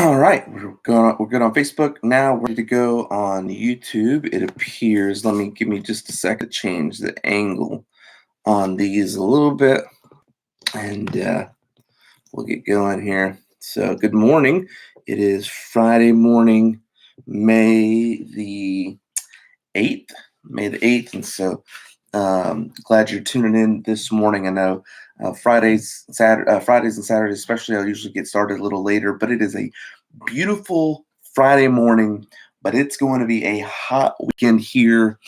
All right, we're good on Facebook. Now we're ready to go on YouTube. It appears. Give me just a second to change the angle on these a little bit, and we'll get going here. So, good morning. It is Friday morning, May the 8th. May the 8th, and so glad you're tuning in this morning. I know Fridays and Saturdays, especially, I'll usually get started a little later, but it is a beautiful Friday morning. But it's going to be a hot weekend here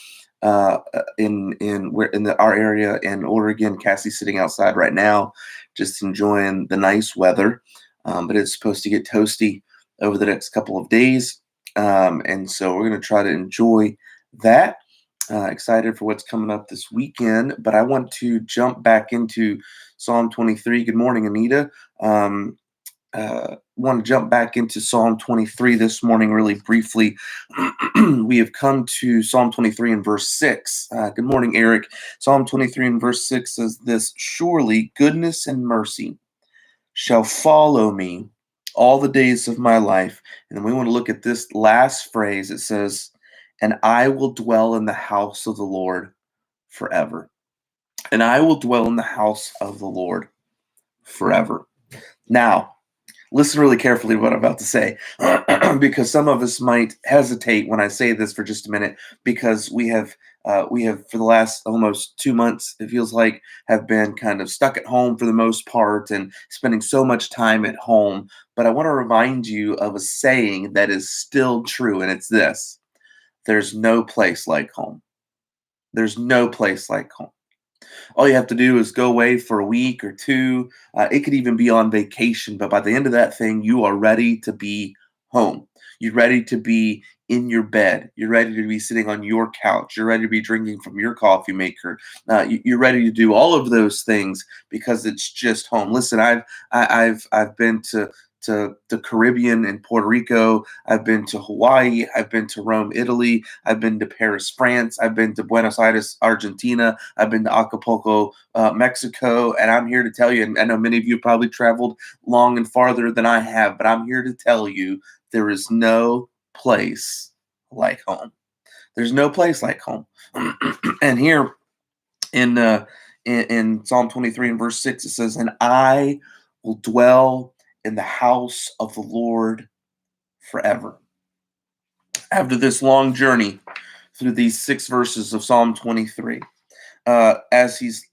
in our area in Oregon. Cassie's sitting outside right now, just enjoying the nice weather. But it's supposed to get toasty over the next couple of days, and so we're going to try to enjoy that. Excited for what's coming up this weekend, but I want to jump back into Psalm 23. Good morning, Anita. Want to jump back into Psalm 23 this morning, really briefly. We have come to Psalm 23 and verse 6. Good morning, Eric. Psalm 23 and verse 6 says this: Surely goodness and mercy shall follow me all the days of my life. And we want to look at this last phrase. It says, and I will dwell in the house of the Lord forever. And I will dwell in the house of the Lord forever. Now, listen really carefully to what I'm about to say, because some of us might hesitate when I say this for just a minute, because we have for the last almost 2 months, it feels like, have been kind of stuck at home for the most part and spending so much time at home. But I want to remind you of a saying that is still true, and it's this: there's no place like home. There's no place like home. All you have to do is go away for a week or two. It could even be on vacation, but by the end of that thing, you are ready to be home. You're ready to be in your bed. You're ready to be sitting on your couch. You're ready to be drinking from your coffee maker. You're ready to do all of those things because it's just home. Listen, I've been to the Caribbean and Puerto Rico. I've been to Hawaii. I've been to Rome, Italy. I've been to Paris, France. I've been to Buenos Aires, Argentina. I've been to Acapulco, Mexico. And I'm here to tell you, and I know many of you probably traveled long and farther than I have, but I'm here to tell you there is no place like home. There's no place like home. And here in, uh, in Psalm 23 and verse 6, it says, and I will dwell in the house of the Lord forever. After this long journey through these 6 verses of Psalm 23, as he's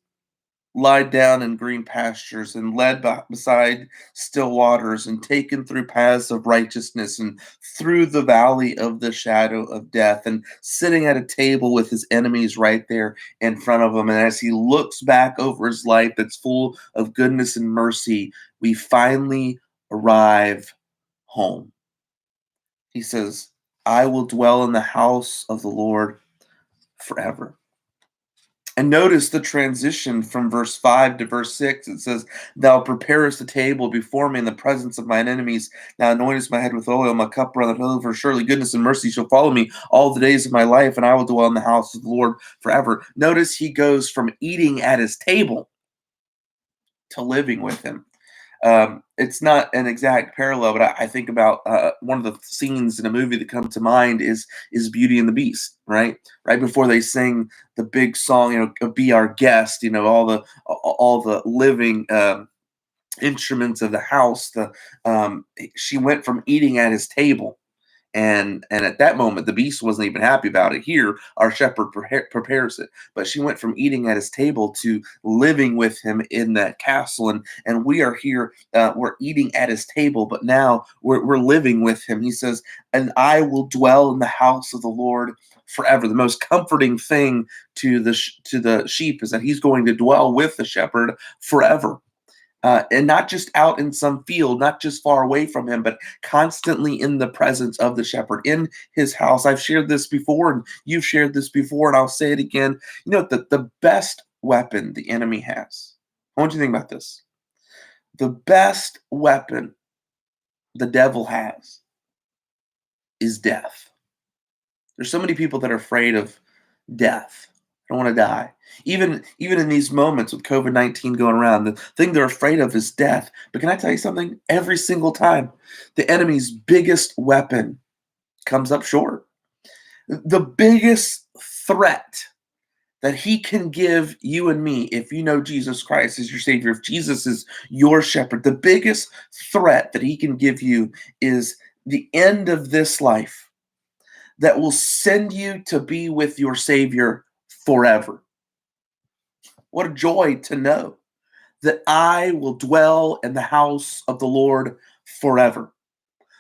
lied down in green pastures and led beside still waters and taken through paths of righteousness and through the valley of the shadow of death and sitting at a table with his enemies right there in front of him. And as he looks back over his life that's full of goodness and mercy, we finally arrive home. He says, I will dwell in the house of the Lord forever. And notice the transition from verse 5 to verse 6. It says, thou preparest a table before me in the presence of mine enemies. Thou anointest my head with oil, my cup runneth over. Surely goodness and mercy shall follow me all the days of my life, and I will dwell in the house of the Lord forever. Notice he goes from eating at his table to living with him. It's not an exact parallel, but I think about one of the scenes in a movie that come to mind is Beauty and the Beast, right? Right before they sing the big song, "Be Our Guest," all the living instruments of the house. She went from eating at his table. And at that moment, the beast wasn't even happy about it. Here, our shepherd prepares it. But she went from eating at his table to living with him in that castle. And we are here, we're eating at his table, but now we're living with him. He says, and I will dwell in the house of the Lord forever. The most comforting thing to the sheep is that he's going to dwell with the shepherd forever. And not just out in some field, not just far away from him, but constantly in the presence of the shepherd in his house. I've shared this before, and you've shared this before, and I'll say it again. The best weapon the enemy has. I want you to think about this. The best weapon the devil has is death. There's so many people that are afraid of death. I don't want to die. Even in these moments with COVID-19 going around, the thing they're afraid of is death. But can I tell you something? Every single time, the enemy's biggest weapon comes up short. The biggest threat that he can give you and me, if you know Jesus Christ as your Savior, if Jesus is your shepherd, the biggest threat that he can give you is the end of this life that will send you to be with your Savior forever. What a joy to know that I will dwell in the house of the Lord forever.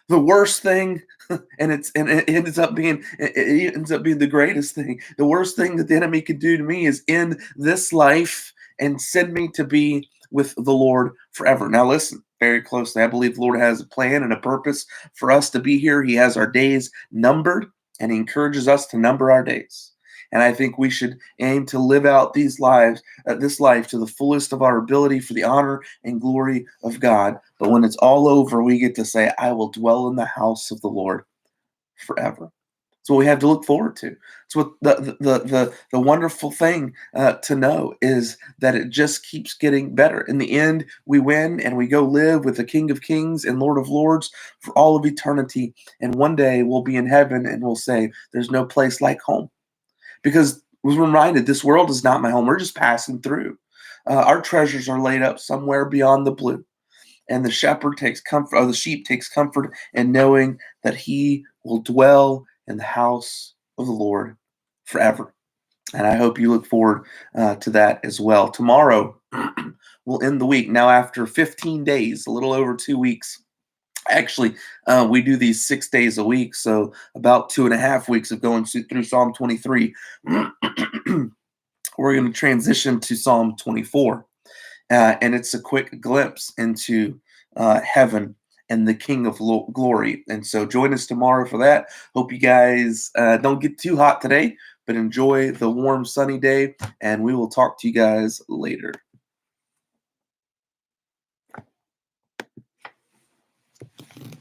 The worst thing, and it ends up being the greatest thing. The worst thing that the enemy could do to me is end this life and send me to be with the Lord forever. Now listen very closely. I believe the Lord has a plan and a purpose for us to be here. He has our days numbered, and he encourages us to number our days. And I think we should aim to live out this life to the fullest of our ability for the honor and glory of God. But when it's all over, we get to say, I will dwell in the house of the Lord forever. It's what we have to look forward to. It's what the wonderful thing to know is that it just keeps getting better. In the end, we win and we go live with the King of Kings and Lord of Lords for all of eternity. And one day we'll be in heaven and we'll say, there's no place like home. Because we're reminded this world is not my home. We're just passing through. Our treasures are laid up somewhere beyond the blue. And the shepherd takes comfort, or the sheep takes comfort in knowing that he will dwell in the house of the Lord forever. And I hope you look forward to that as well. Tomorrow we'll end the week. Now, after 15 days, a little over 2 weeks, actually, we do these 6 days a week, so about 2.5 weeks of going through Psalm 23. We're going to transition to Psalm 24, and it's a quick glimpse into heaven and the King of Glory. And so join us tomorrow for that. Hope you guys don't get too hot today, but enjoy the warm, sunny day, and we will talk to you guys later.